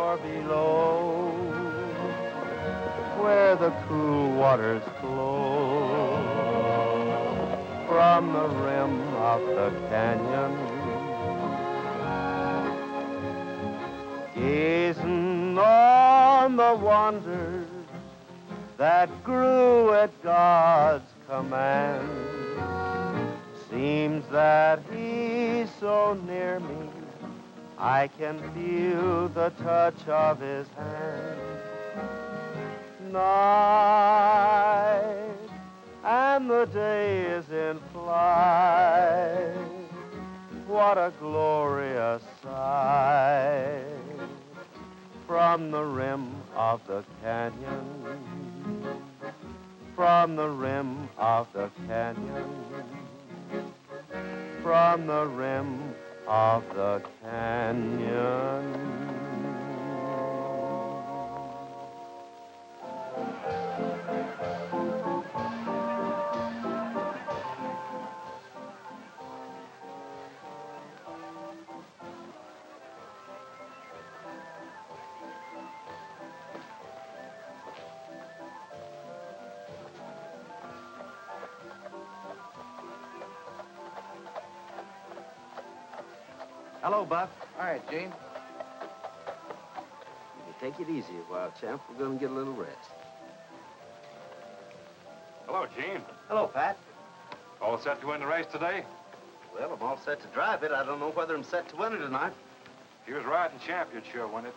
or below, where the cool waters flow from the rim of the canyon, gazing on the wonders that grew at God's command. Seems that he's so near me, I can feel the touch of his hand. Night and the day is in flight. What a glorious sight from the rim of the canyon, from the rim of the canyon, from the rim of the canyon. Hello, Buck. All right, Gene. Take it easy a while, champ. We're going to get a little rest. Hello, Gene. Hello, Pat. All set to win the race today? Well, I'm all set to drive it. I don't know whether I'm set to win it or not. If you was riding champ, you'd sure win it.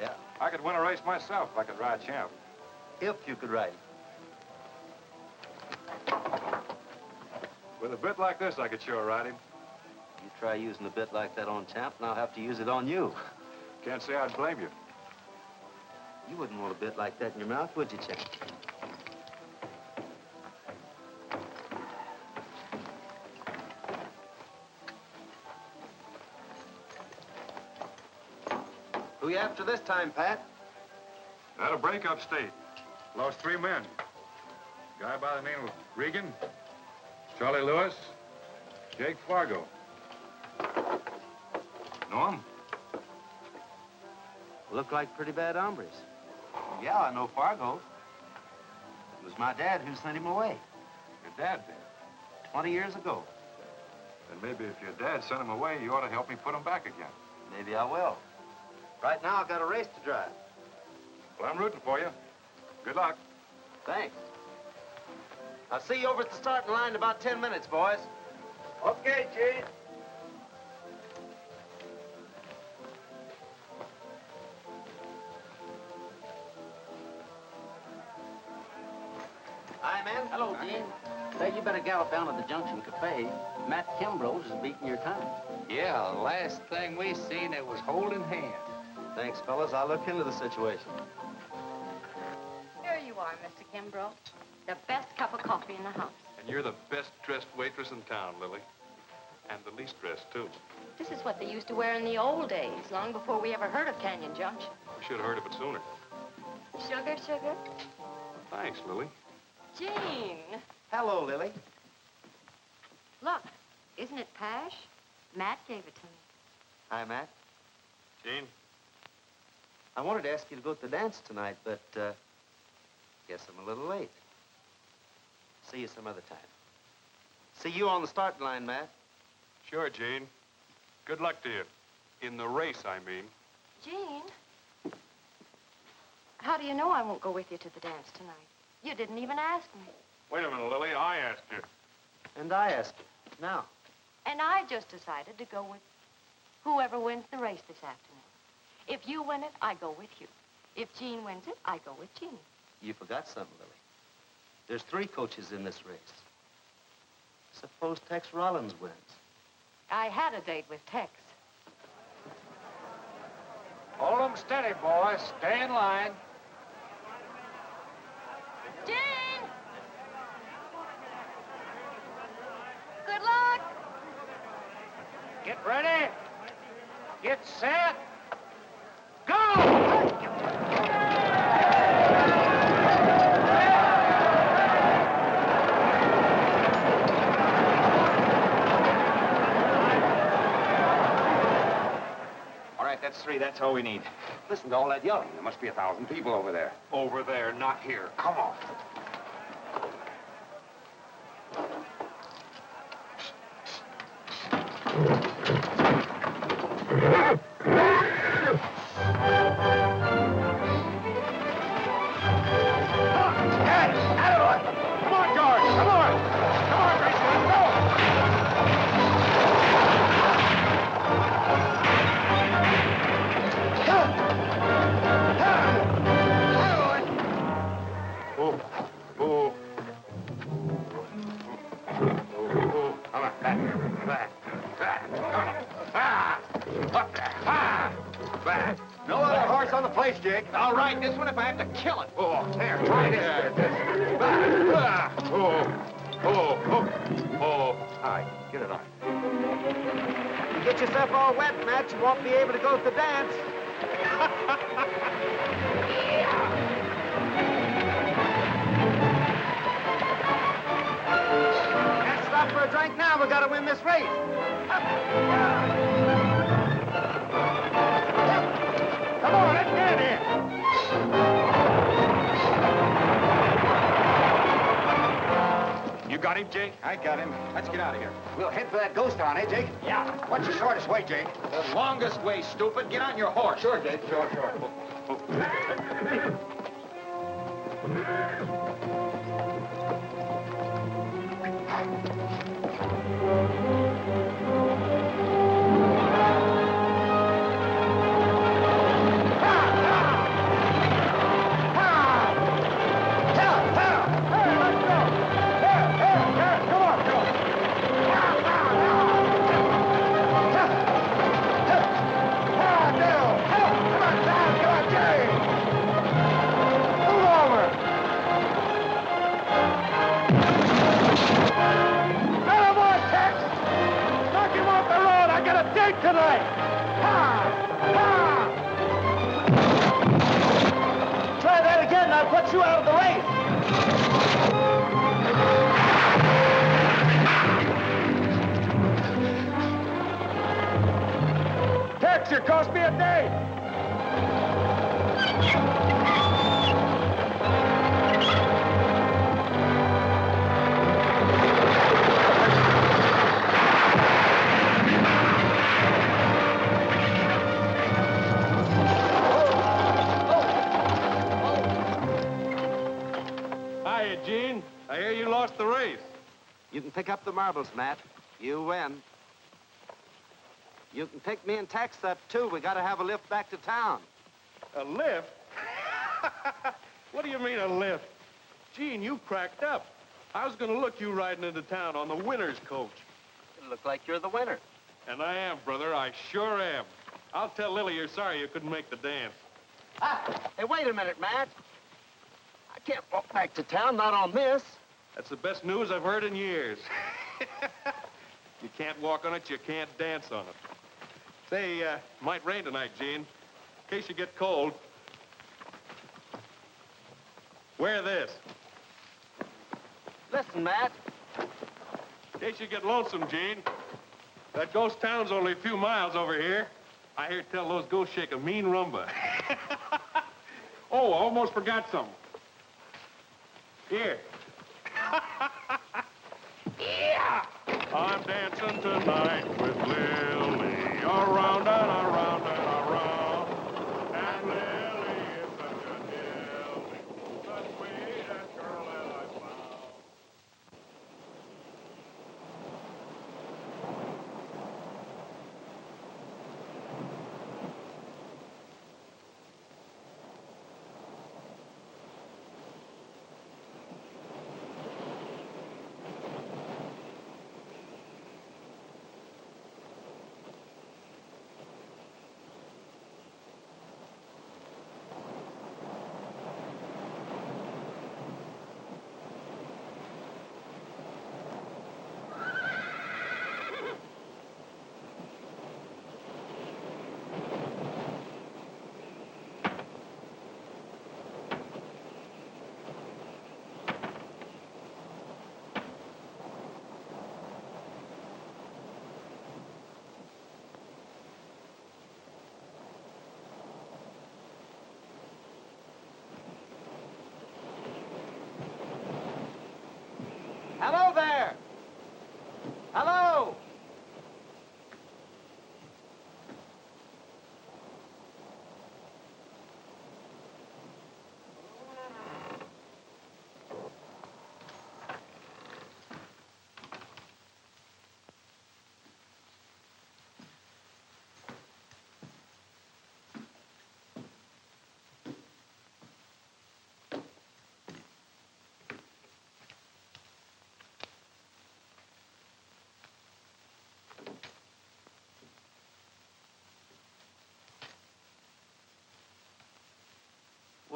Yeah. I could win a race myself if I could ride champ. If you could ride it. With a bit like this, I could sure ride him. You try using a bit like that on champ, and I'll have to use it on you. Can't say I'd blame you. You wouldn't want a bit like that in your mouth, would you, champ? Who you after this time, Pat? Had a break upstate. Lost 3 men. Guy by the name of Regan, Charlie Lewis, Jake Fargo. Know him? Look like pretty bad hombres. Yeah, I know Fargo. It was my dad who sent him away. Your dad did? 20 years ago. Then maybe if your dad sent him away, you ought to help me put him back again. Maybe I will. Right now, I've got a race to drive. Well, I'm rooting for you. Good luck. Thanks. I'll see you over at the starting line in about 10 minutes, boys. Okay, Gene. Hi, man. Hello, Gene. Say, you better gallop down to the Junction Cafe. Matt Kimbrough's is beating your time. Yeah, last thing we seen, it was holding hands. Thanks, fellas. I'll look into the situation. Here you are, Mr. Kimbrough. The best cup of coffee in the house. And you're the best-dressed waitress in town, Lily. And the least dressed, too. This is what they used to wear in the old days, long before we ever heard of Canyon Junction. We should have heard of it sooner. Sugar, sugar? Thanks, Lily. Gene! Hello, Lily. Look, isn't it Pash? Matt gave it to me. Hi, Matt. Gene? I wanted to ask you to go to the dance tonight, but, guess I'm a little late. See you some other time. See you on the starting line, Matt. Sure, Gene. Good luck to you. In the race, I mean. Gene? How do you know I won't go with you to the dance tonight? You didn't even ask me. Wait a minute, Lily. I asked you. And I ask you, now. And I just decided to go with whoever wins the race this afternoon. If you win it, I go with you. If Gene wins it, I go with Gene. You forgot something, Lily. There's 3 coaches in this race. Suppose Tex Rollins wins. I had a date with Tex. Hold 'em steady, boys. Stay in line. Gene! Good luck! Get ready. Get set. Go! All right, that's 3. That's all we need. Listen to all that yelling. There must be 1,000 people over there. Over there, not here. Come on. No other horse on the place, Jake. I'll ride this one if I have to kill it. Oh, there, try this. All right, get it on. You get yourself all wet, Matt, you won't be able to go to the dance. Can't stop for a drink now. We gotta win this race. Come on, let's get in here. You got him, Jake? I got him. Let's get out of here. We'll head for that ghost town, eh, Jake? Yeah. What's the shortest way, Jake? The longest way, stupid. Get on your horse. Sure, Jake. Sure. Try that again, and I'll put you out of the race. Tex, you cost me a day. Hiya, Gene. I hear you lost the race. You can pick up the marbles, Matt. You win. You can pick me and Tex up, too. We gotta have a lift back to town. A lift? What do you mean, a lift? Gene, you cracked up. I was gonna look you riding into town on the winner's coach. You look like you're the winner. And I am, brother. I sure am. I'll tell Lily you're sorry you couldn't make the dance. Hey, wait a minute, Matt. I can't walk back to town, not on this. That's the best news I've heard in years. You can't walk on it, you can't dance on it. Say, might rain tonight, Gene. In case you get cold. Wear this. Listen, Matt. In case you get lonesome, Gene. That ghost town's only a few miles over here. I hear tell those ghosts shake a mean rumba. Oh, I almost forgot something. Here. Yeah! I'm dancing tonight with Lily, around and around and around. And Lily is such a dilly, the sweetest girl that I've found.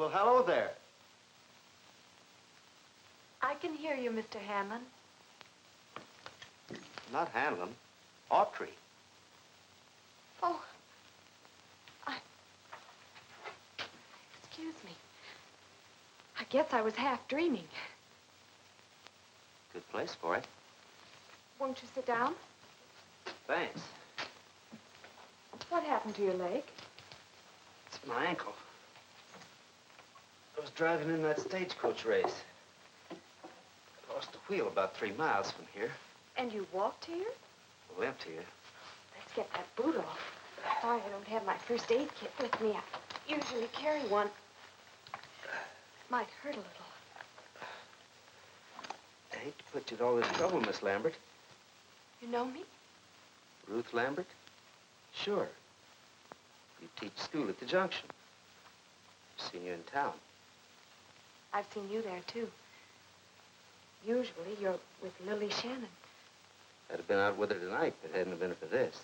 Well, hello there. I can hear you, Mr. Hanlon. Not Hanlon. Autry. Oh, excuse me. I guess I was half dreaming. Good place for it. Won't you sit down? Thanks. What happened to your leg? It's my ankle. I was driving in that stagecoach race. Lost the wheel about 3 miles from here. And you walked here? Limped here. Let's get that boot off. Sorry I don't have my first aid kit with me. I usually carry one. Might hurt a little. I hate to put you to all this trouble, Miss Lambert. You know me? Ruth Lambert? Sure. You teach school at the Junction. I've seen you in town. I've seen you there, too. Usually you're with Lily Shannon. I'd have been out with her tonight if it hadn't been for this.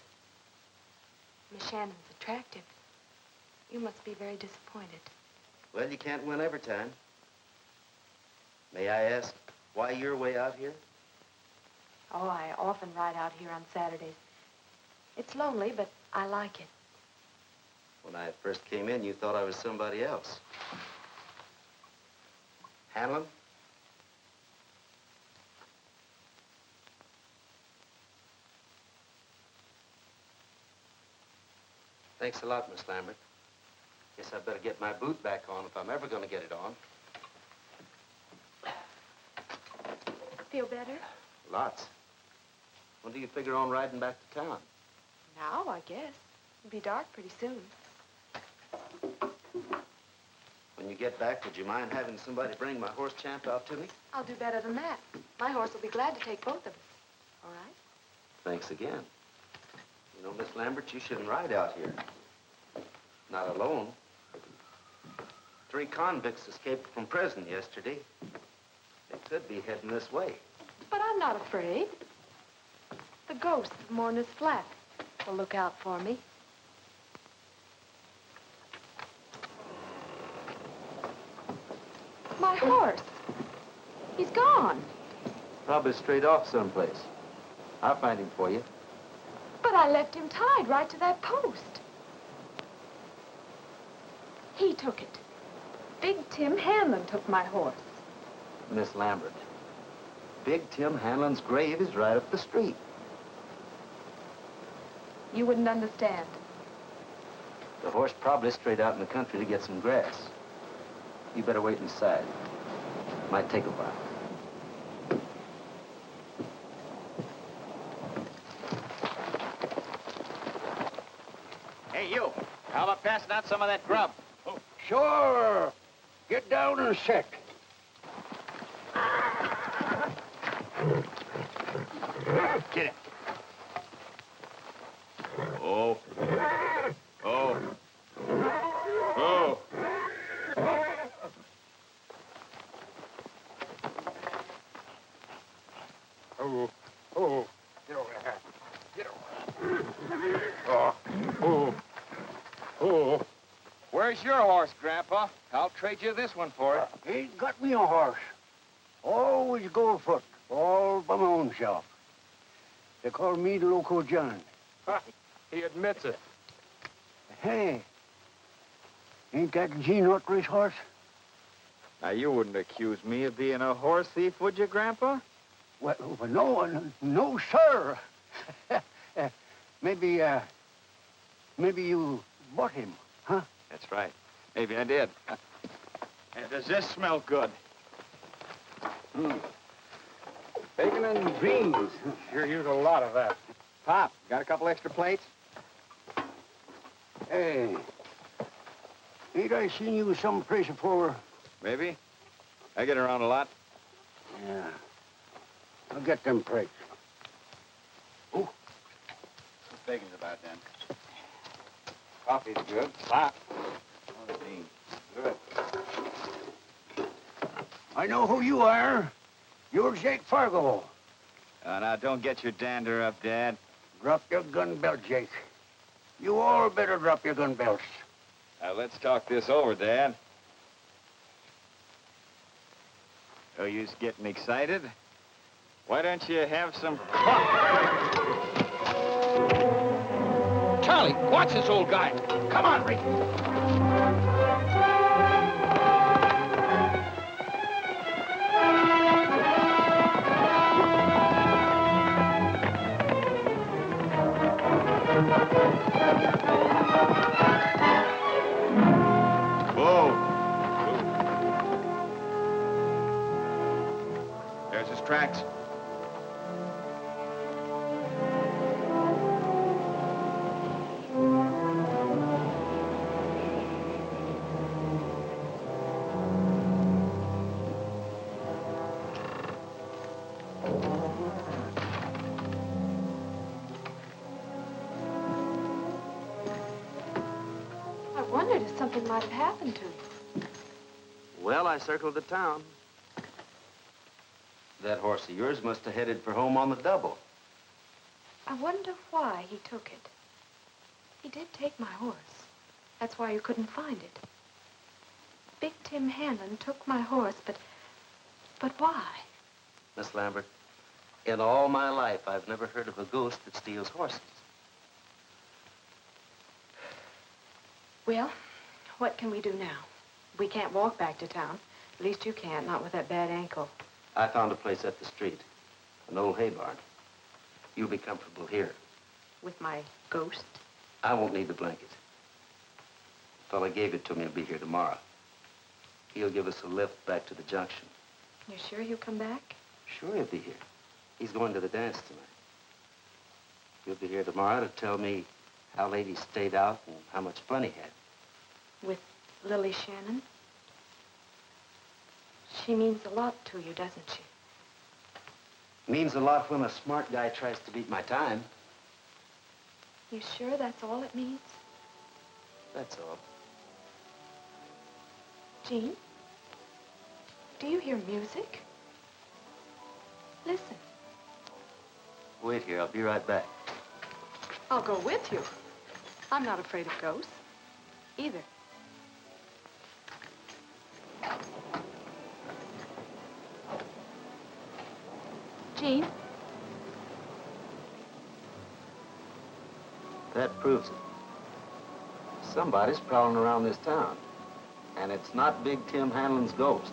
Miss Shannon's attractive. You must be very disappointed. Well, you can't win every time. May I ask why you're way out here? Oh, I often ride out here on Saturdays. It's lonely, but I like it. When I first came in, you thought I was somebody else. Hanlon? Thanks a lot, Miss Lambert. Guess I better get my boot back on if I'm ever going to get it on. Feel better? Lots. When do you figure on riding back to town? Now, I guess. It'll be dark pretty soon. When you get back, would you mind having somebody bring my horse Champ out to me? I'll do better than that. My horse will be glad to take both of us. All right? Thanks again. You know, Miss Lambert, you shouldn't ride out here. Not alone. 3 convicts escaped from prison yesterday. They could be heading this way. But I'm not afraid. The ghost of Mourner's Flat will look out for me. My horse. He's gone. Probably straight off someplace. I'll find him for you. But I left him tied right to that post. He took it. Big Tim Hanlon took my horse. Miss Lambert, Big Tim Hanlon's grave is right up the street. You wouldn't understand. The horse probably strayed out in the country to get some grass. You better wait inside. Might take a while. Hey, you. How about passing out some of that grub? Oh, sure. Get down and sit. Get it. Oh. Oh. Oh. Oh, oh. Get over there. Get over. Oh, oh, oh. Where's your horse, Grandpa? I'll trade you this one for it. Ain't got me a horse. Always go afoot, all by my own self. They call me the Loco John. He admits it. Hey, ain't that Gene Autry's horse? Now, you wouldn't accuse me of being a horse thief, would you, Grandpa? Well, no, sir. Maybe you bought him, huh? That's right. Maybe I did. And does this smell good? Bacon and greens. Sure use a lot of that. Pop, got a couple extra plates? Hey, ain't I seen you someplace before? Maybe. I get around a lot. Yeah. I'll get them plates. Oh. Bacon's about done. Coffee's good. Pop. Oh, the beans. Good. I know who you are. You're Jake Fargo. Now, don't get your dander up, Dad. Drop your gun belt, Jake. You all better drop your gun belts. Now, let's talk this over, Dad. Oh, you's getting excited? Why don't you have some fun? Charlie, watch this old guy. Come on, Rick. There's his tracks. I wondered if something might have happened to you. Well, I circled the town. That horse of yours must have headed for home on the double. I wonder why he took it. He did take my horse. That's why you couldn't find it. Big Tim Hanlon took my horse, but why? Miss Lambert, in all my life, I've never heard of a ghost that steals horses. Well, what can we do now? We can't walk back to town. At least you can't, not with that bad ankle. I found a place up the street, an old hay barn. You'll be comfortable here. With my ghost? I won't need the blanket. The fella gave it to me. He'll be here tomorrow. He'll give us a lift back to the junction. You sure he'll come back? Sure he'll be here. He's going to the dance tonight. He'll be here tomorrow to tell me how late he stayed out and how much fun he had. With Lily Shannon? She means a lot to you, doesn't she? Means a lot when a smart guy tries to beat my time. You sure that's all it means? That's all. Jean? Do you hear music? Listen. Wait here. I'll be right back. I'll go with you. I'm not afraid of ghosts. Either. Jean? That proves it. Somebody's prowling around this town. And it's not Big Tim Hanlon's ghost.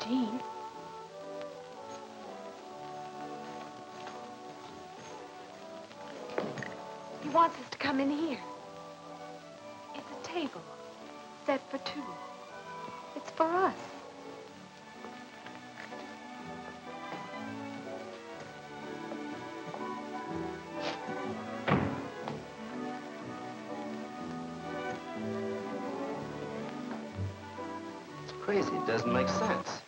Jean? He wants us to come in here. It's a table set for two. It's for us. It's crazy. It doesn't make sense.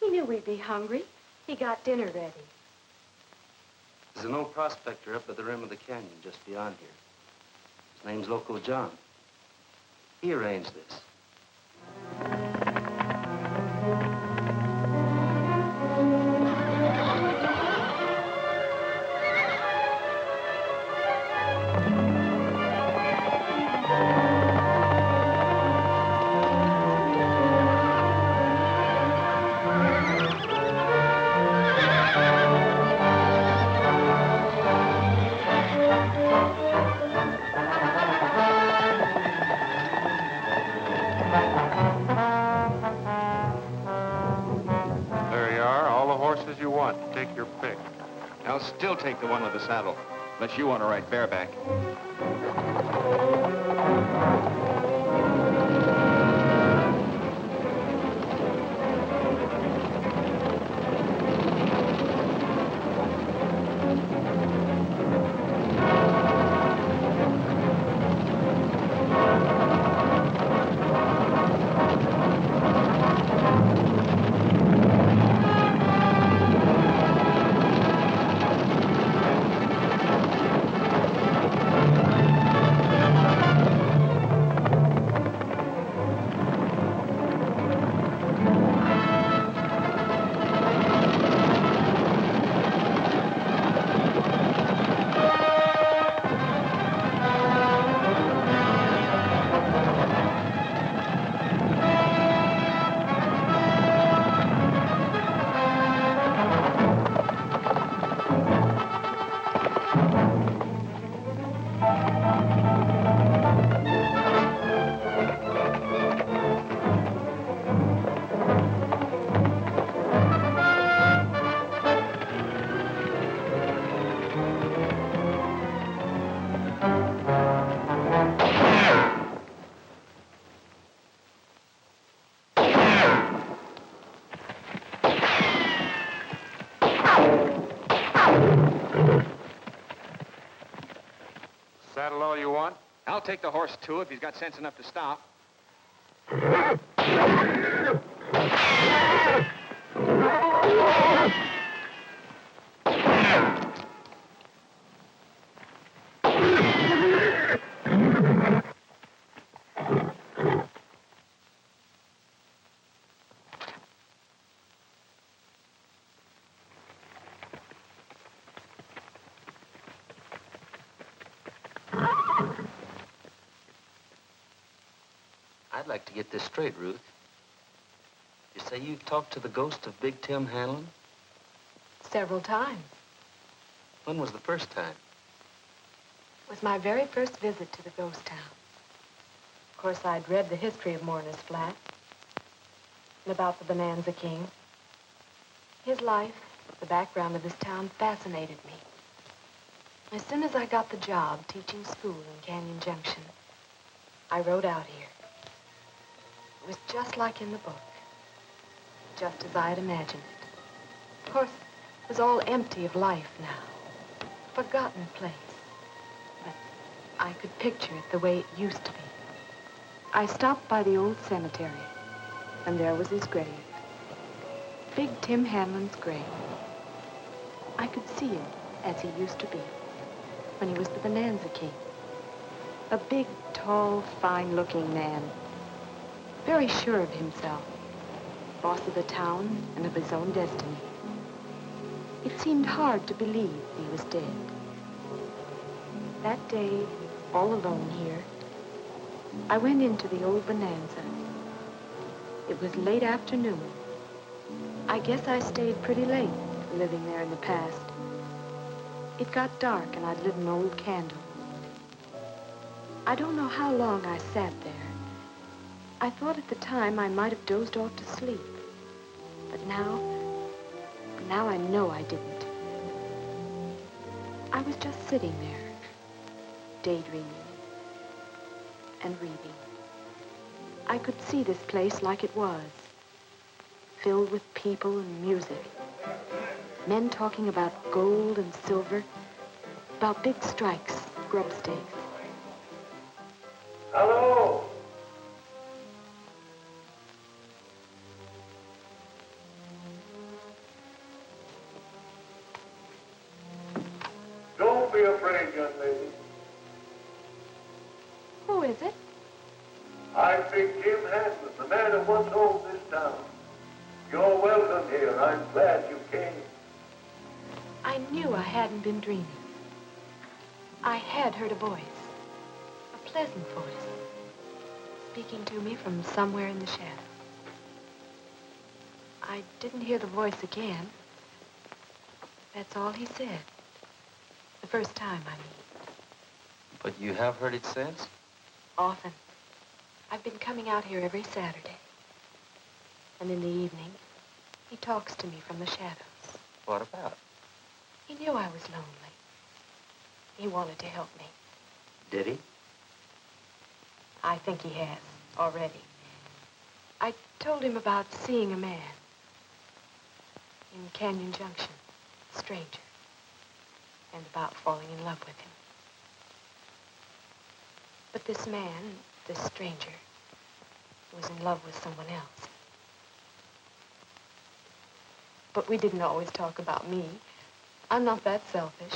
He knew we'd be hungry. He got dinner ready. There's an old prospector up at the rim of the canyon just beyond here. His name's Loco John. He arranged this. Take your pick. I'll still take the one with the saddle, unless you want to ride bareback. I'll take the horse, too, if he's got sense enough to stop. I'd like to get this straight, Ruth. You say you talked to the ghost of Big Tim Hanlon? Several times. When was the first time? It was my very first visit to the ghost town. Of course, I'd read the history of Mourner's Flat and about the Bonanza King. His life, the background of his town, fascinated me. As soon as I got the job teaching school in Canyon Junction, I rode out here. It was just like in the book, just as I had imagined it. Of course, it was all empty of life now, a forgotten place. But I could picture it the way it used to be. I stopped by the old cemetery, and there was his grave. Big Tim Hanlon's grave. I could see him as he used to be, when he was the Bonanza King. A big, tall, fine-looking man, very sure of himself, boss of the town and of his own destiny. It seemed hard to believe he was dead. That day, all alone here, I went into the old Bonanza. It was late afternoon. I guess I stayed pretty late, living there in the past. It got dark and I'd lit an old candle. I don't know how long I sat there. I thought at the time I might have dozed off to sleep. But now I know I didn't. I was just sitting there, daydreaming and reading. I could see this place like it was, filled with people and music. Men talking about gold and silver, about big strikes, grub stakes. Hello? Don't be afraid, young lady. Who is it? I'm Big Tim Hanlon, the man who once owned this town. You're welcome here. I'm glad you came. I knew I hadn't been dreaming. I had heard a voice, a pleasant voice, speaking to me from somewhere in the shadow. I didn't hear the voice again. That's all he said. The first time, I mean. But you have heard it since? Often. I've been coming out here every Saturday. And in the evening, he talks to me from the shadows. What about? He knew I was lonely. He wanted to help me. Did he? I think he has, already. I told him about seeing a man in Canyon Junction, a stranger, and about falling in love with him. But this man, this stranger, was in love with someone else. But we didn't always talk about me. I'm not that selfish.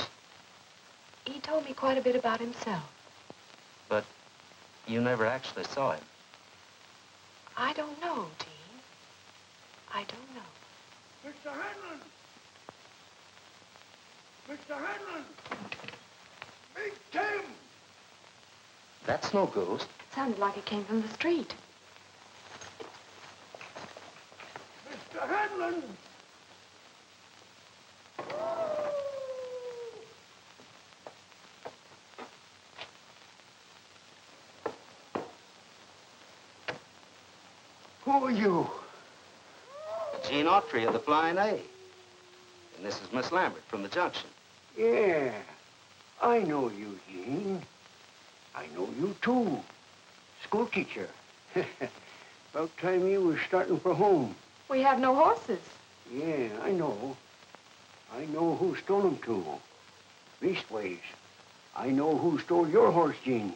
He told me quite a bit about himself. But you never actually saw him. I don't know, Gene. I don't know. Mr. Hanlon! Mr. Hanlon! Big Tim! That's no ghost. It sounded like it came from the street. Mr. Hanlon! Who are you? Gene Autry of the Flying A. And this is Miss Lambert from the Junction. Yeah, I know you, Gene. I know you, too. School teacher. About time you was starting for home. We have no horses. Yeah, I know. I know who stole them, too. Leastways, I know who stole your horse, Gene.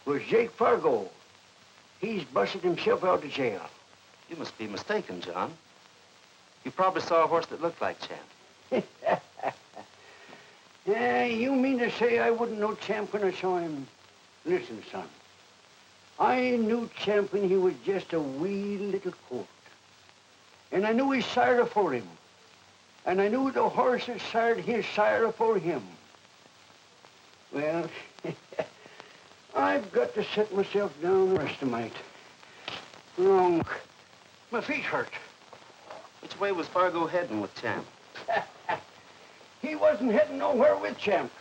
was Jake Fargo. He's busted himself out of jail. You must be mistaken, John. You probably saw a horse that looked like Champ. Yeah, you mean to say I wouldn't know Champ when I saw him? Listen, son. I knew Champ when he was just a wee little colt. And I knew his sire afore him. And I knew the horse that sired his sire afore him. Well, I've got to set myself down and rest tonight. Wrong. My feet hurt. Which way was Fargo heading with Champ? He wasn't heading nowhere with Champ.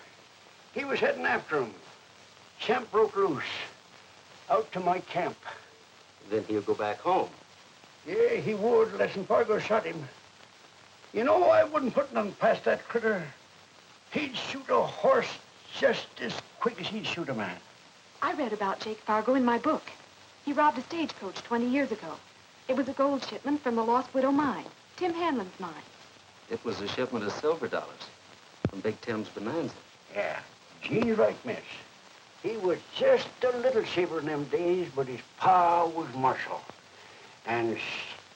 He was heading after him. Champ broke loose. Out to my camp. Then he'll go back home. Yeah, he would, unless Fargo shot him. You know, I wouldn't put nothing past that critter. He'd shoot a horse just as quick as he'd shoot a man. I read about Jake Fargo in my book. He robbed a stagecoach 20 years ago. It was a gold shipment from the Lost Widow mine, Tim Hanlon's mine. It was a shipment of silver dollars from Big Tim's Bonanza. Yeah, Gene's right, miss. He was just a little shaver in them days, but his pa was marshal. And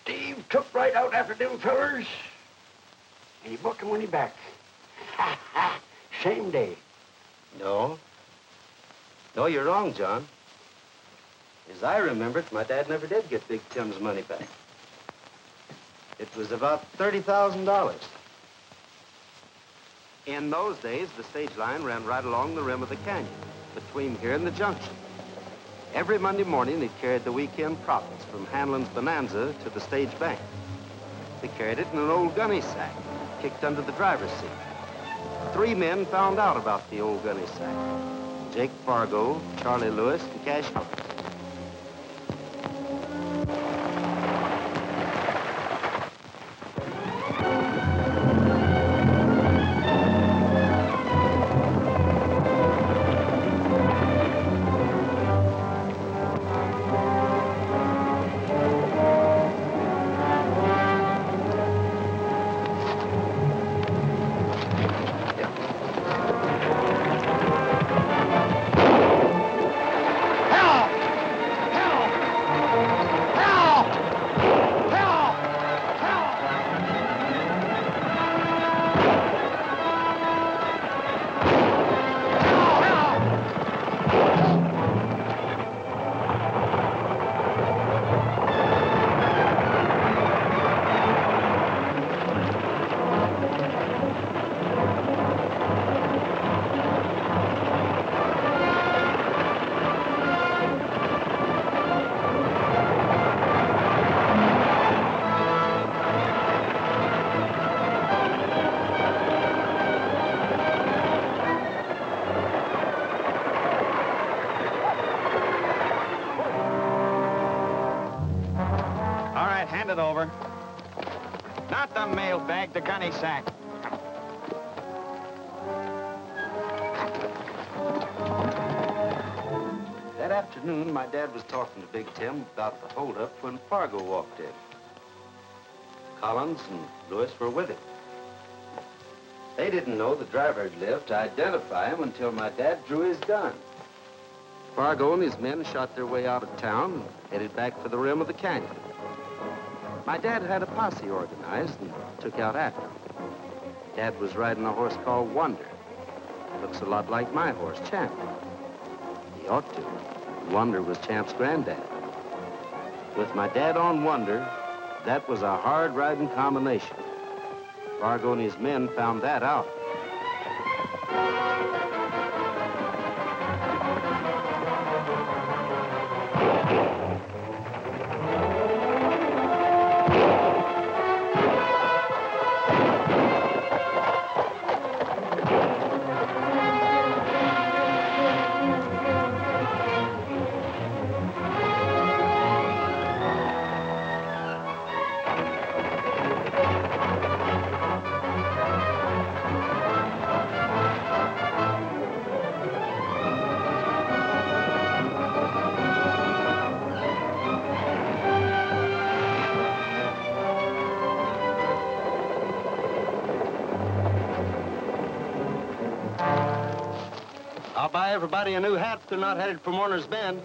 Steve took right out after them fellers, and he brought the money back. Ha, ha, same day. No. No, you're wrong, John. As I remember it, my dad never did get Big Tim's money back. It was about $30,000. In those days, the stage line ran right along the rim of the canyon, between here and the junction. Every Monday morning, it carried the weekend profits from Hanlon's Bonanza to the stage bank. They carried it in an old gunny sack, kicked under the driver's seat. 3 men found out about the old gunny sack. Jake Fargo, Charlie Lewis, and Cash Hunt. Hand it over. Not the mail bag, the gunny sack. That afternoon, my dad was talking to Big Tim about the holdup when Fargo walked in. Collins and Lewis were with him. They didn't know the driver had lived to identify him until my dad drew his gun. Fargo and his men shot their way out of town and headed back for the rim of the canyon. My dad had a posse organized and took out after him. Dad was riding a horse called Wonder. Looks a lot like my horse, Champ. He ought to. Wonder was Champ's granddad. With my dad on Wonder, that was a hard-riding combination. Fargo and his men found that out. I'll buy everybody a new hat if they're not headed for Mourner's Bend.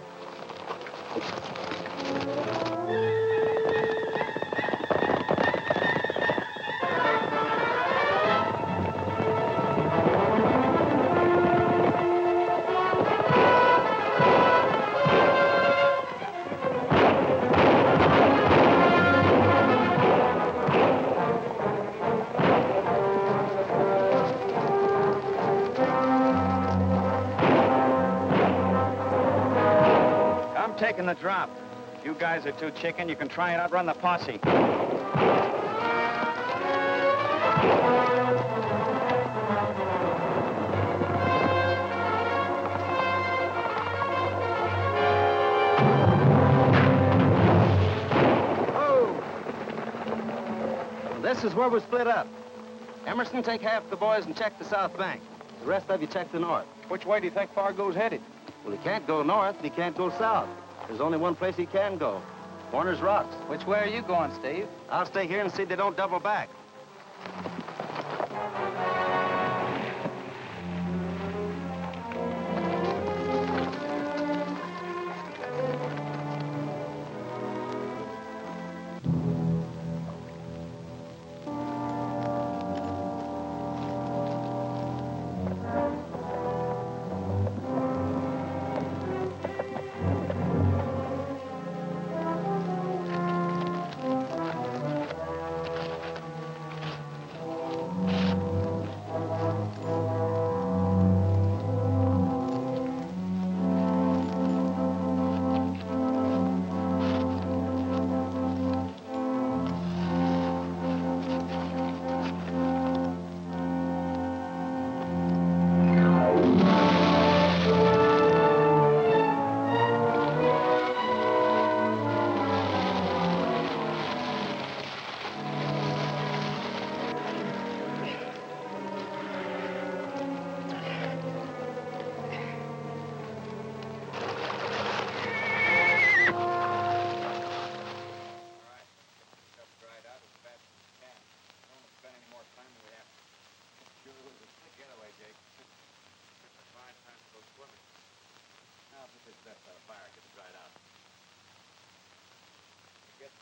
I'm taking the drop. You guys are too chicken. You can try and outrun the posse. This is where we're split up. Emerson, take half the boys and check the south bank. The rest of you check the north. Which way do you think Fargo's headed? Well, he can't go north, and he can't go south. There's only one place he can go. Warner's Rocks. Which way are you going, Steve? I'll stay here and see they don't double back.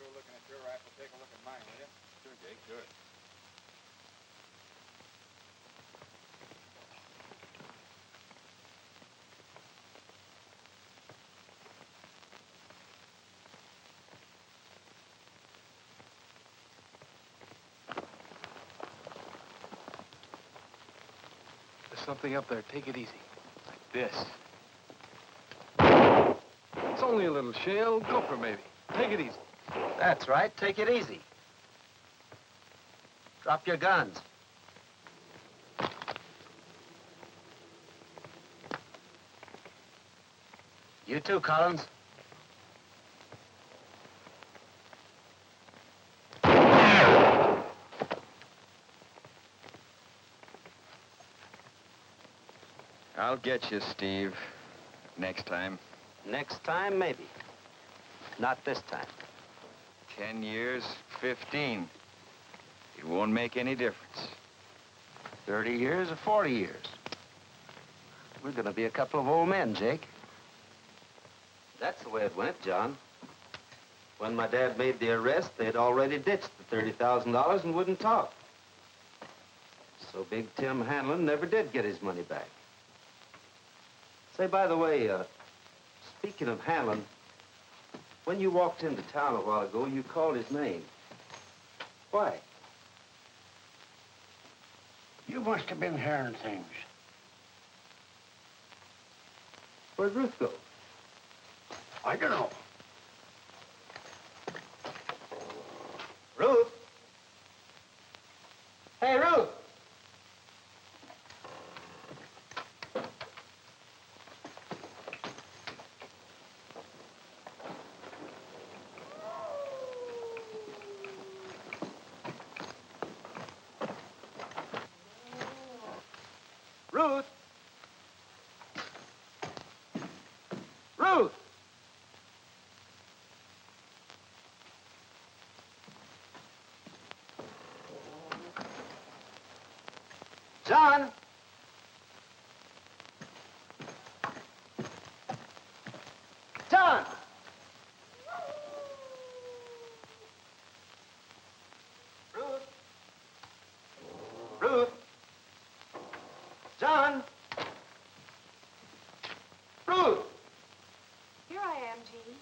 Looking at your rifle, take a look at mine, will you? Sure, Jake, sure. There's something up there. Take it easy. Like this. It's only a little shell. Gopher, maybe. Take it easy. That's right. Take it easy. Drop your guns. You too, Collins. I'll get you, Steve. Next time. Next time, maybe. Not this time. 10 years, 15. It won't make any difference. 30 years or 40 years. We're gonna be a couple of old men, Jake. That's the way it went, John. When my dad made the arrest, they'd already ditched the $30,000 and wouldn't talk. So Big Tim Hanlon never did get his money back. Say, by the way, speaking of Hanlon, when you walked into town a while ago, you called his name. Why? You must have been hearing things. Where'd Ruth go? I don't know. Ruth? Hey, Ruth! Ruth! Ruth! John! Ruth. John. Ruth. Here I am, Jean.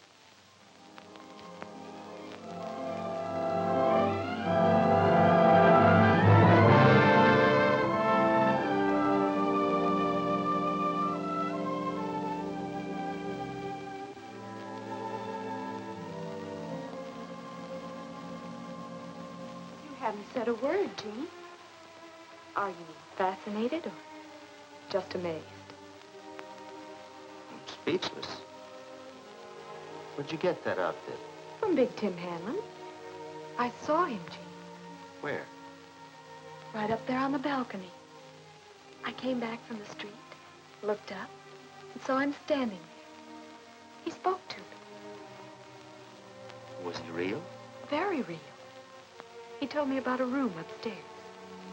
You haven't said a word, Jean. Are you fascinated or just amazed? I'm speechless. Where'd you get that outfit? From Big Tim Hanlon. I saw him, Jean. Where? Right up there on the balcony. I came back from the street, looked up, and saw him standing there. He spoke to me. Was he real? Very real. He told me about a room upstairs,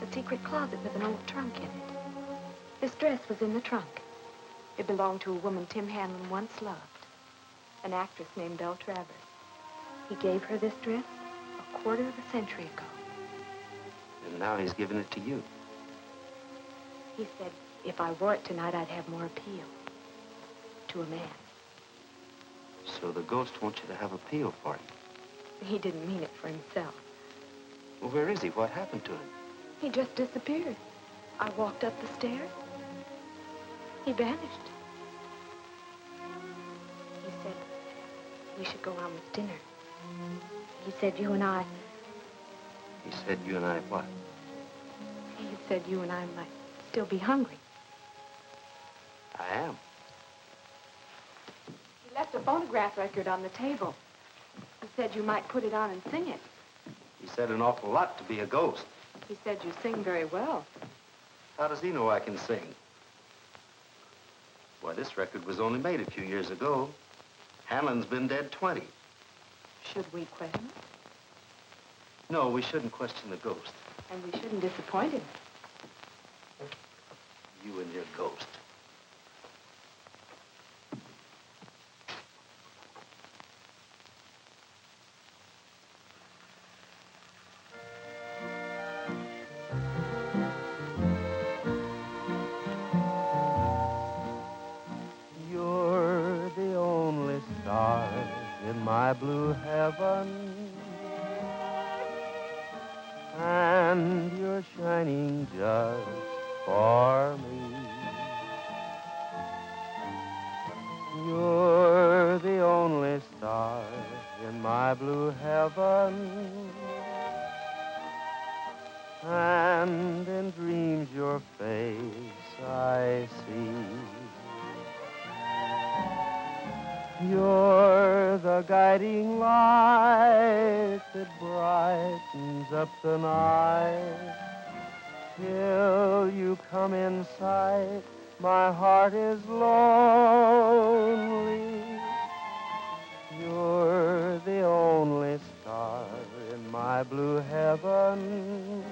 a secret closet with an old trunk in it. This dress was in the trunk. It belonged to a woman Tim Hanlon once loved, an actress named Belle Travers. He gave her this dress a quarter of a century ago. And now he's giving it to you. He said if I wore it tonight, I'd have more appeal to a man. So the ghost wants you to have appeal for him. He didn't mean it for himself. Well, where is he? What happened to him? He just disappeared. I walked up the stairs. He vanished. He said we should go on with dinner. He said you and I... He said you and I what? He said you and I might still be hungry. I am. He left a phonograph record on the table. He said you might put it on and sing it. He said an awful lot to be a ghost. He said you sing very well. How does he know I can sing? Why, this record was only made a few years ago. Hanlon's been dead 20. Should we question him? No, we shouldn't question the ghost. And we shouldn't disappoint him. You and your ghost. You're the only star in my blue heaven, and you're shining just for me. You're the only star in my blue heaven, and in dreams your face I see. You're the guiding light that brightens up the night. Till you come in sight, my heart is lonely. You're the only star in my blue heaven,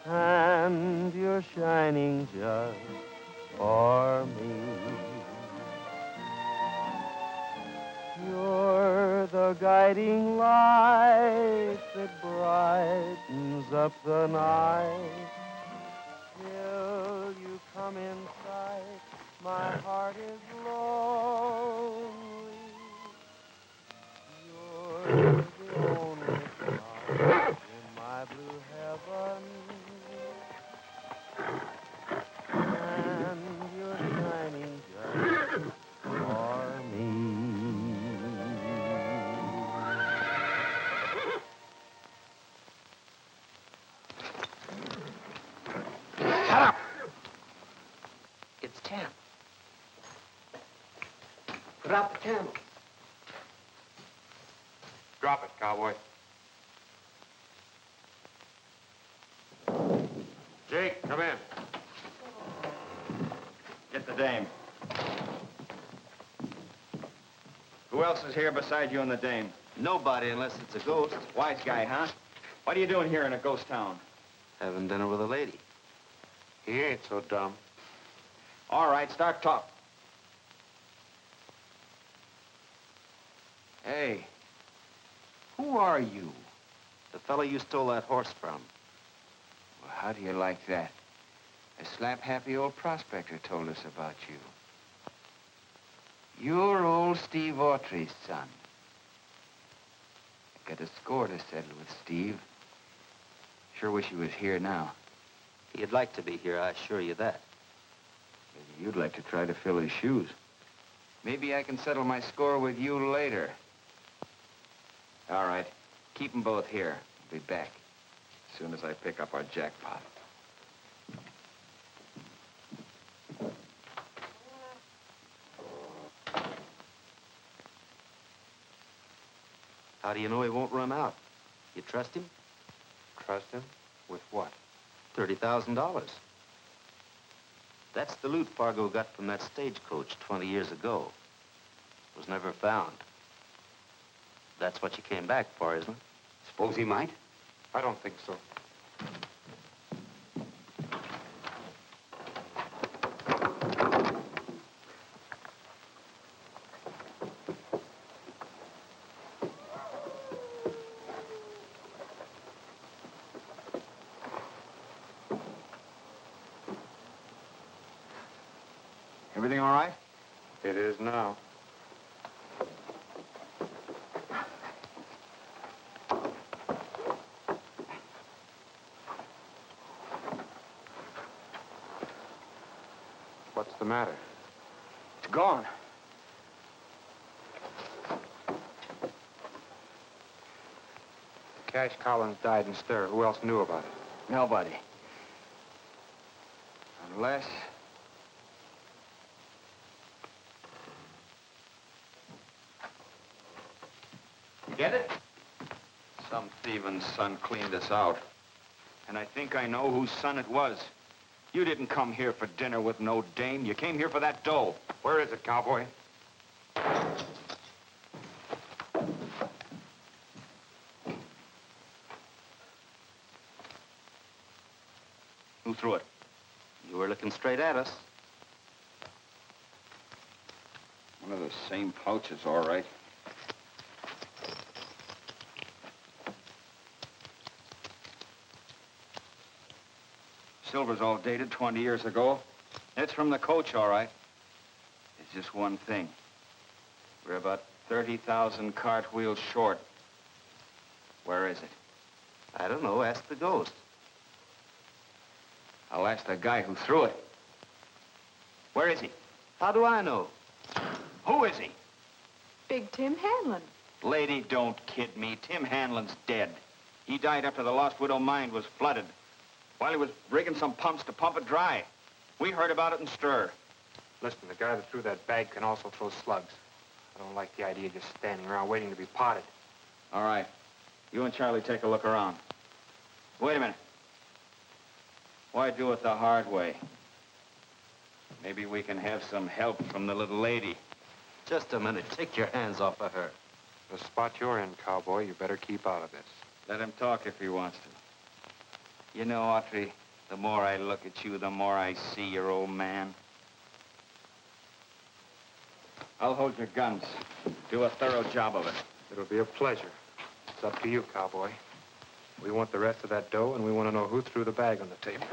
and you're shining just for me. You're the guiding light that brightens up the night. Till you come in sight, my heart is lonely. You're the only star in my blue heaven, and you're shining just for me. Shut up! It's Tim. Put out the candle. Drop it, cowboy. Jake, come in. Get the dame. Who else is here beside you and the dame? Nobody unless it's a ghost. Wise guy, huh? What are you doing here in a ghost town? Having dinner with a lady. He ain't so dumb. All right, start talk. Hey, who are you? The fellow you stole that horse from. Well, how do you like that? A slap-happy old prospector told us about you. You're old Steve Autry's son. I got a score to settle with Steve. Sure wish he was here now. He'd like to be here, I assure you that. Maybe you'd like to try to fill his shoes. Maybe I can settle my score with you later. All right. Keep them both here. I'll be back as soon as I pick up our jackpot. How do you know he won't run out? You trust him? Trust him? With what? $30,000. That's the loot Fargo got from that stagecoach 20 years ago. Was never found. That's what you came back for, isn't it? Suppose he might? I don't think so. Everything all right? It is now. What's the matter? It's gone. Cash Collins died in stir. Who else knew about it? Nobody. Unless... Get it? Some thieving son cleaned us out. And I think I know whose son it was. You didn't come here for dinner with no dame. You came here for that dough. Where is it, cowboy? Who threw it? You were looking straight at us. One of the same pouches, all right. Silver's all dated 20 years ago. It's from the coach, all right. It's just one thing. We're about 30,000 cartwheels short. Where is it? I don't know. Ask the ghost. I'll ask the guy who threw it. Where is he? How do I know? Who is he? Big Tim Hanlon. Lady, don't kid me. Tim Hanlon's dead. He died after the Lost Widow mine was flooded. While he was rigging some pumps to pump it dry. We heard about it in stir. Listen, the guy that threw that bag can also throw slugs. I don't like the idea of just standing around waiting to be potted. All right. You and Charlie take a look around. Wait a minute. Why do it the hard way? Maybe we can have some help from the little lady. Just a minute. Take your hands off of her. The spot you're in, cowboy, you better keep out of this. Let him talk if he wants to. You know, Autry, the more I look at you, the more I see your old man. I'll hold your guns. Do a thorough job of it. It'll be a pleasure. It's up to you, cowboy. We want the rest of that dough, and we want to know who threw the bag on the table.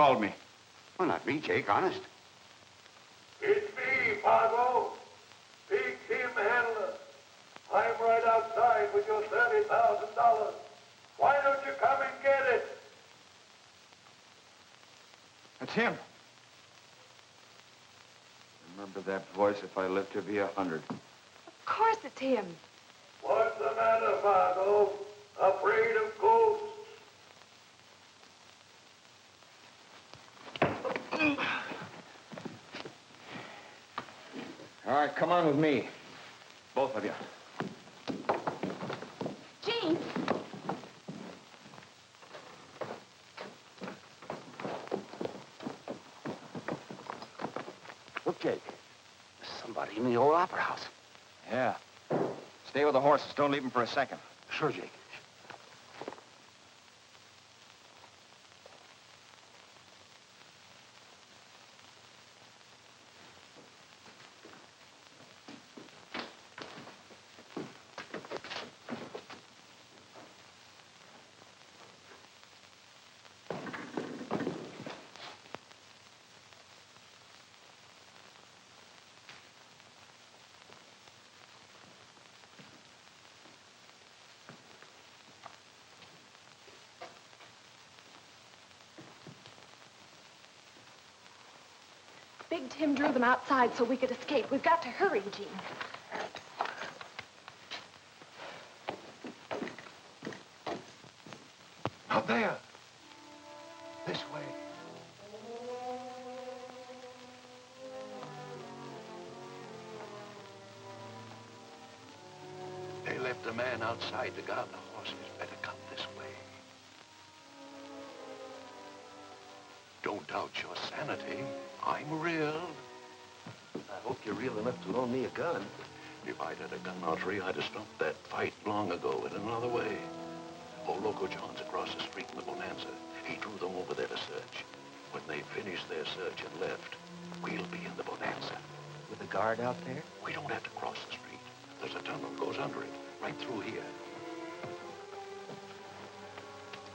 called me? Well, not me, Jake, honest. It's me, Fargo. Big Tim Handler. I'm right outside with your $30,000. Why don't you come and get it? That's him. Remember that voice if I live to be 100. Of course it's him. What's the matter, Fargo? Afraid of ghosts? All right, come on with me. Both of you. Gene! Look, Jake. There's somebody in the old opera house. Yeah. Stay with the horses. Don't leave them for a second. Sure, Jake. Big Tim drew them outside so we could escape. We've got to hurry, Gene. Out there. This way. They left a man outside to guard the horses. Better come this way. Don't doubt your sanity. I'm real. I hope you're real enough to loan me a gun. If I'd had a gun, Autry, I'd have stopped that fight long ago in another way. Old Loco John's across the street in the Bonanza. He drew them over there to search. When they finished their search and left, we'll be in the Bonanza. With a guard out there? We don't have to cross the street. There's a tunnel that goes under it, right through here.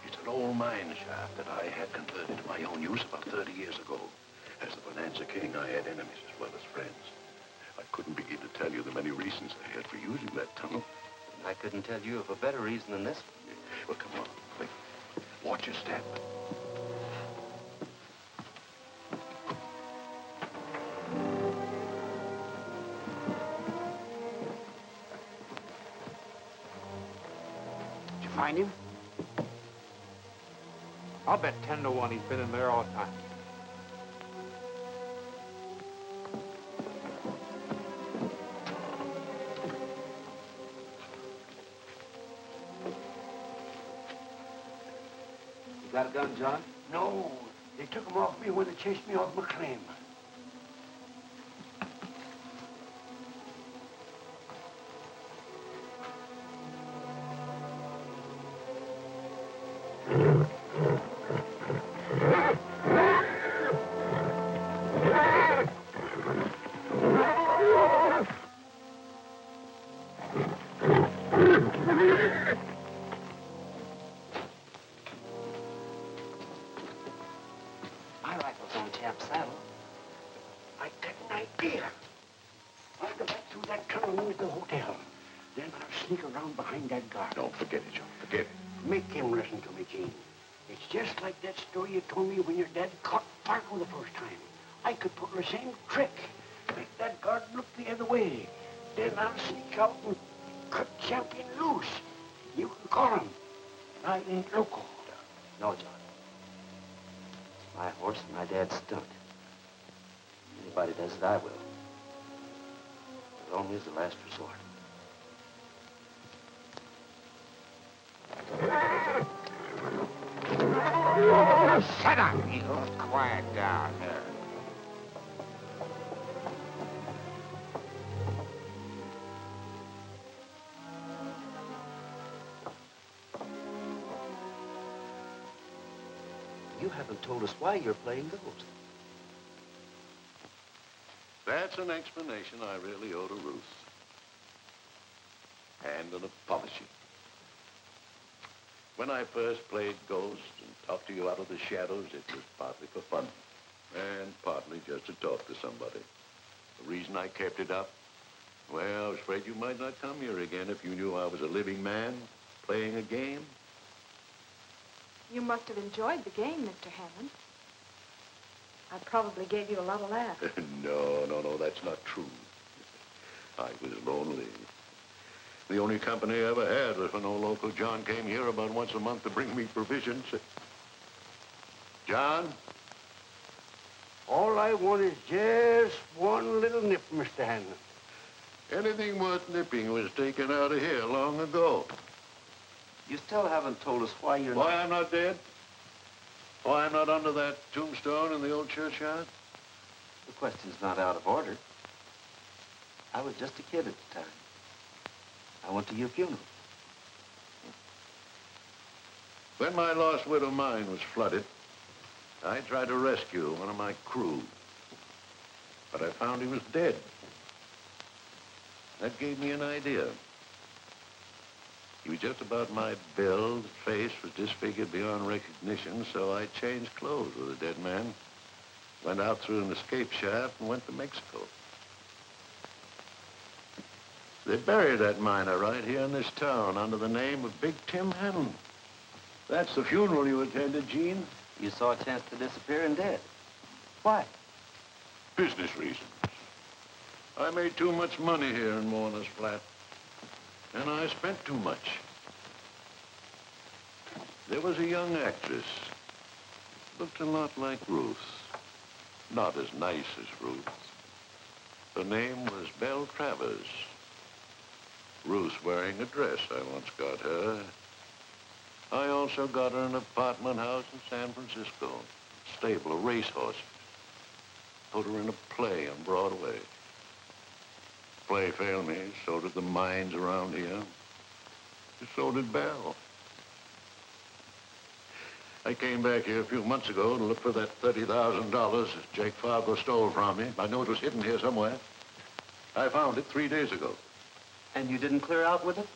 It's an old mine shaft that I had converted to my own use about 30 years ago. As the Bonanza King, I had enemies as well as friends. I couldn't begin to tell you the many reasons I had for using that tunnel. I couldn't tell you of a better reason than this one. Well, come on, quick. Watch your step. Did you find him? I'll bet 10 to 1 he's been in there all the time. You got a gun, John? No, they took him off me when they chased me off my claim. My rifle's on Champ's saddle. I got an idea. I'll go back through that tunnel into the hotel. Then I'll sneak around behind that guard. Don't forget it, John. Forget it. Make him listen to me, Gene. It's just like that story you told me when your dad caught Fargo the first time. I could pull the same trick. Make that guard look the other way. Then I'll sneak out and cut Champion loose. You can call him. I ain't Loco. No, John. It's my horse and my dad's stunt. Anybody does it, I will. But only as a last resort. Shut up, Eagle. Quiet down here. You haven't told us why you're playing ghost. That's an explanation I really owe to Ruth. And an apology. When I first played Ghost and talk to you out of the shadows, it was partly for fun and partly just to talk to somebody. The reason I kept it up, well, I was afraid you might not come here again if you knew I was a living man playing a game. You must have enjoyed the game, Mr. Hammond. I probably gave you a lot of laughs. No, that's not true. I was lonely. The only company I ever had was when old Local John came here about once a month to bring me provisions. John? All I want is just one little nip, Mr. Hanlon. Anything worth nipping was taken out of here long ago. You still haven't told us why you're Why I'm not dead? Why I'm not under that tombstone in the old churchyard? The question's not out of order. I was just a kid at the time. I went to your funeral. When my lost widow mine was flooded, I tried to rescue one of my crew. But I found he was dead. That gave me an idea. He was just about my build. His face was disfigured beyond recognition, so I changed clothes with the dead man, went out through an escape shaft, and went to Mexico. They buried that miner right here in this town under the name of Big Tim Hanlon. That's the funeral you attended, Gene. You saw a chance to disappear and dead. Why? Business reasons. I made too much money here in Mourner's Flat. And I spent too much. There was a young actress. Looked a lot like Ruth. Not as nice as Ruth. Her name was Belle Travers. Ruth wearing a dress. I once got her. I also got her an apartment house in San Francisco. Stable of racehorses. Put her in a play on Broadway. Play failed me, so did the mines around here. So did Belle. I came back here a few months ago to look for that $30,000 that Jake Fargo stole from me. I knew it was hidden here somewhere. I found it 3 days ago. And you didn't clear out with it?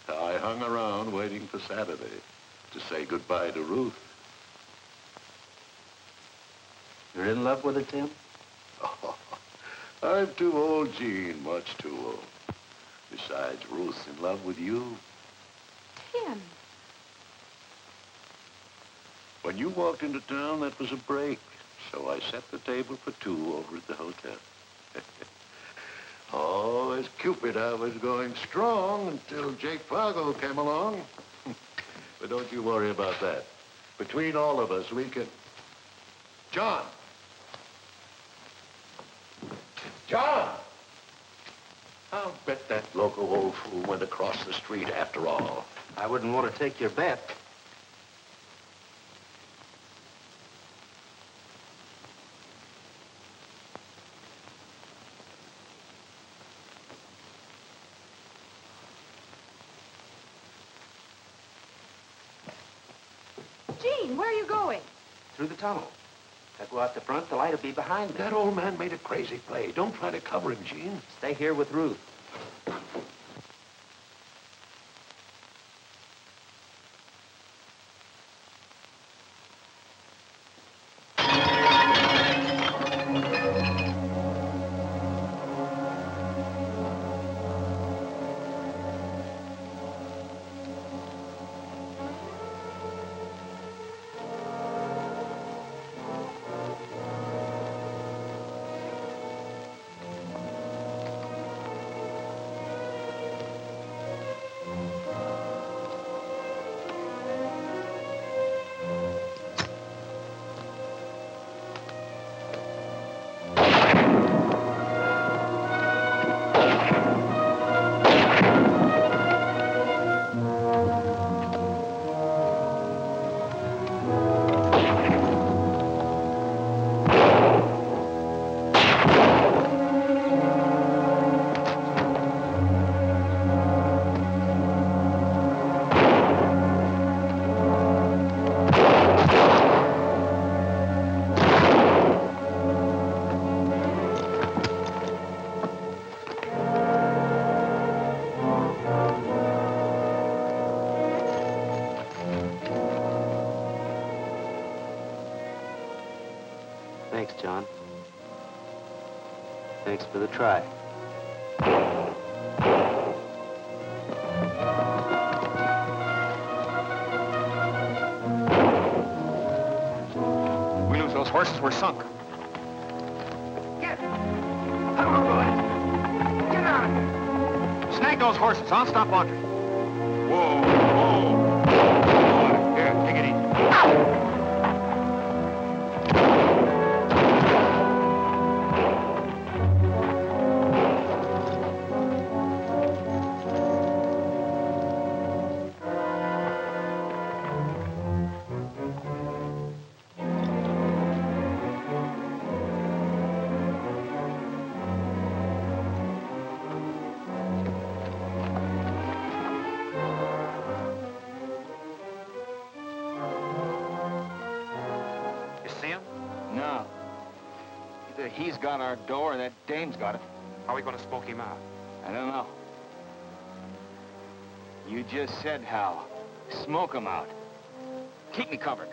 I hung around waiting for Saturday to say goodbye to Ruth. You're in love with her, Tim? Oh, I'm too old, Gene, much too old. Besides, Ruth's in love with you. Tim. When you walked into town, that was a break. So I set the table for two over at the hotel. Oh, as Cupid, I was going strong until Jake Fargo came along. But don't you worry about that. Between all of us, we can... John! John! I'll bet that loco old fool went across the street after all. I wouldn't want to take your bet. Gene, where are you going? Through the tunnel. If I go out the front, the light will be behind me. That old man made a crazy play. Don't try to cover him, Gene. Stay here with Ruth. Thanks, John. Thanks for the try. We lose those horses, we're sunk. Get! Come on, boys. Get out of here. Snag those horses. I'll stop Autry. Whoa, whoa. Here, take it easy. No. Either he's got our dough or that dame's got it. How are we going to smoke him out? I don't know. You just said how. Smoke him out. Keep me covered.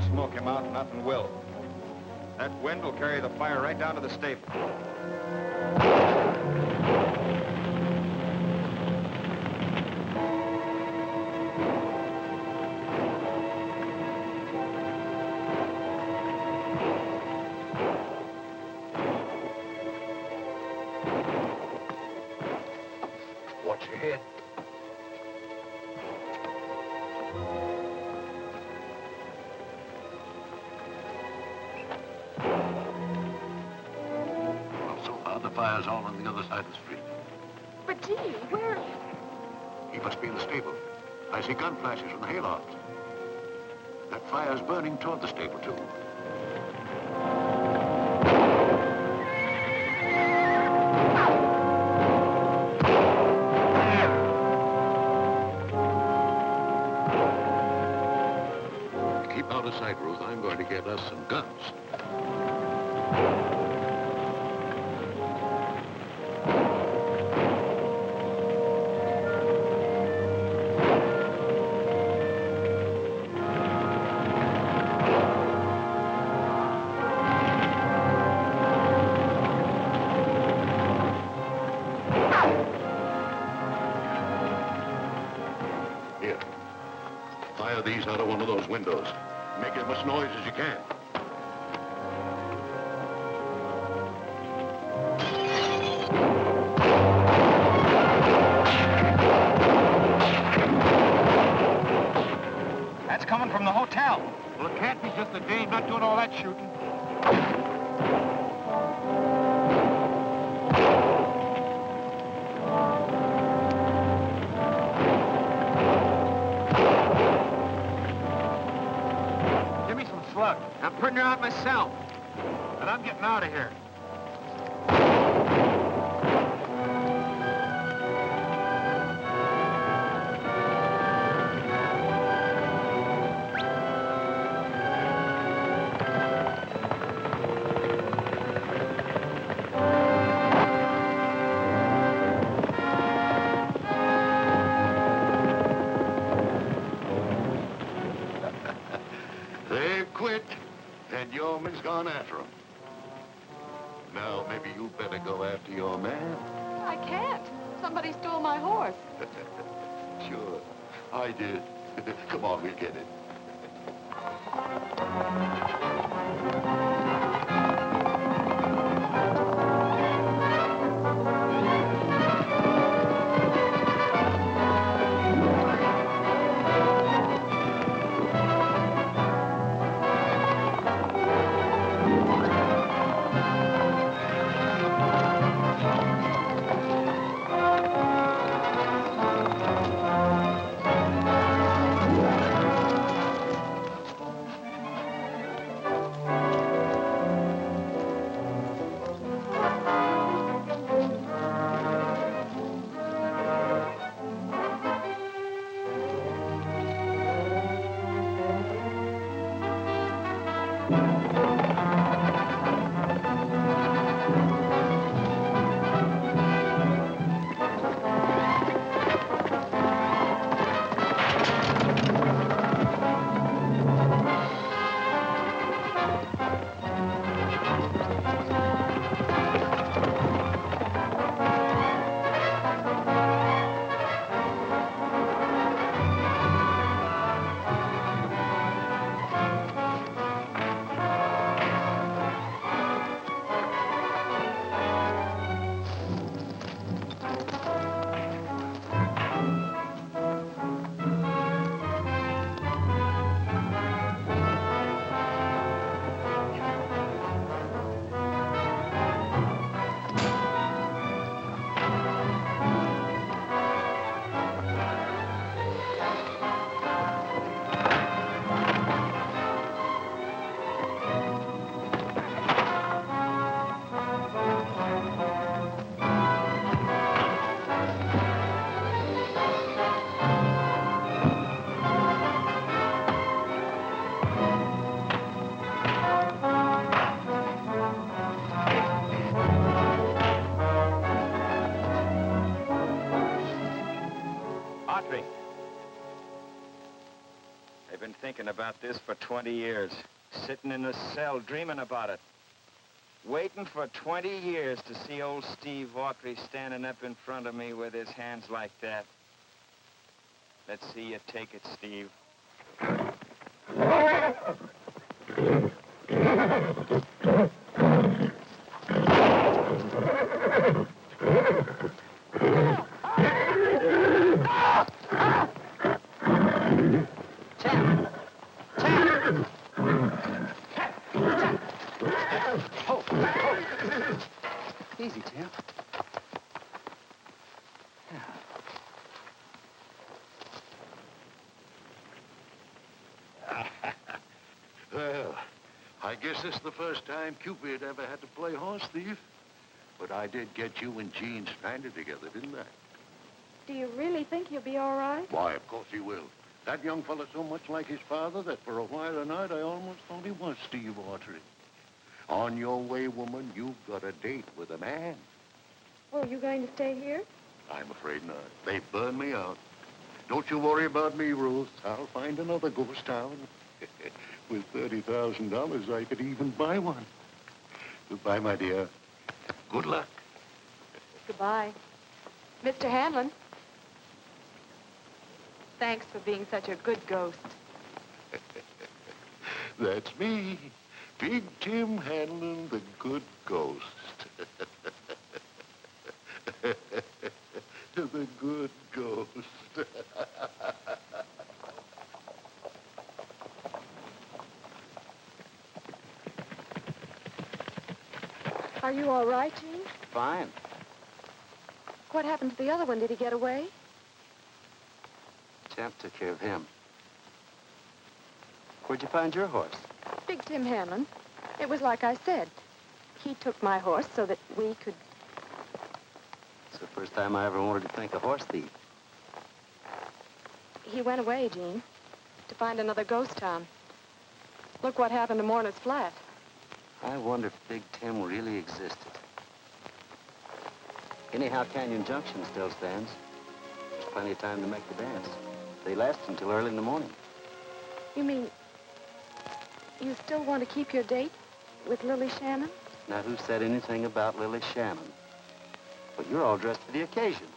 Smoke him out, nothing will. That wind will carry the fire right down to the stable. Watch your head. The fire's all on the other side of the street. But, gee, where... He must be in the stable. I see gun flashes from the haylofts. That fire's burning toward the stable, too. Keep out of sight, Ruth. I'm going to get us some guns. Here. Fire these out of one of those windows. Make as much noise as you can. That's coming from the hotel. Well, it can't be just the dame not doing all that shooting. Give me some slug. I'm putting her out myself. And I'm getting out of here. They've quit, and on after him. Now, maybe you'd better go after your man. I can't. Somebody stole my horse. Sure, I did. Come on, we'll get it. Autry. I've been thinking about this for 20 years. Sitting in a cell, dreaming about it. Waiting for 20 years to see old Steve Autry standing up in front of me with his hands like that. Let's see you take it, Steve. Easy, Tim. Well, I guess this is the first time Cupid ever had to play horse thief. But I did get you and Jean stranded together, didn't I? Do you really think he'll be all right? Why, of course he will. That young fella's so much like his father that for a while tonight I almost thought he was Steve Autry. On your way, woman, you've got a date with a man. Oh, you going to stay here? I'm afraid not. They burned me out. Don't you worry about me, Ruth. I'll find another ghost town. With $30,000, I could even buy one. Goodbye, my dear. Good luck. Goodbye. Mr. Hanlon. Thanks for being such a good ghost. That's me. Big Tim Hanlon, the good ghost. The good ghost. Are you all right, Gene? Fine. What happened to the other one? Did he get away? Champ took care of him. Where'd you find your horse? Big Tim Hanlon. It was like I said. He took my horse so that we could... It's the first time I ever wanted to think a horse thief. He went away, Gene, to find another ghost town. Look what happened to Mourner's Flat. I wonder if Big Tim really existed. Anyhow, Canyon Junction still stands. There's plenty of time to make the dance. They last until early in the morning. You mean you still want to keep your date with Lily Shannon? Now, who said anything about Lily Shannon? But you're all dressed for the occasion.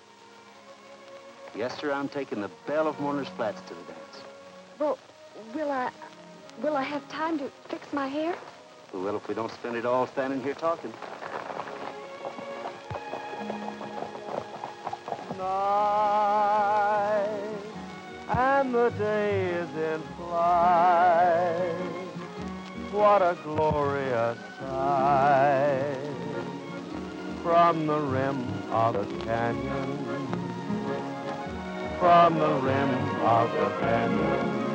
Yes, sir, I'm taking the Belle of Mourner's Flats to the dance. Well, will I have time to fix my hair? Well, if we don't spend it all standing here talking. Night, and the day is in flight. What a glorious sight. From the rim of the canyon, from the rim of the canyon,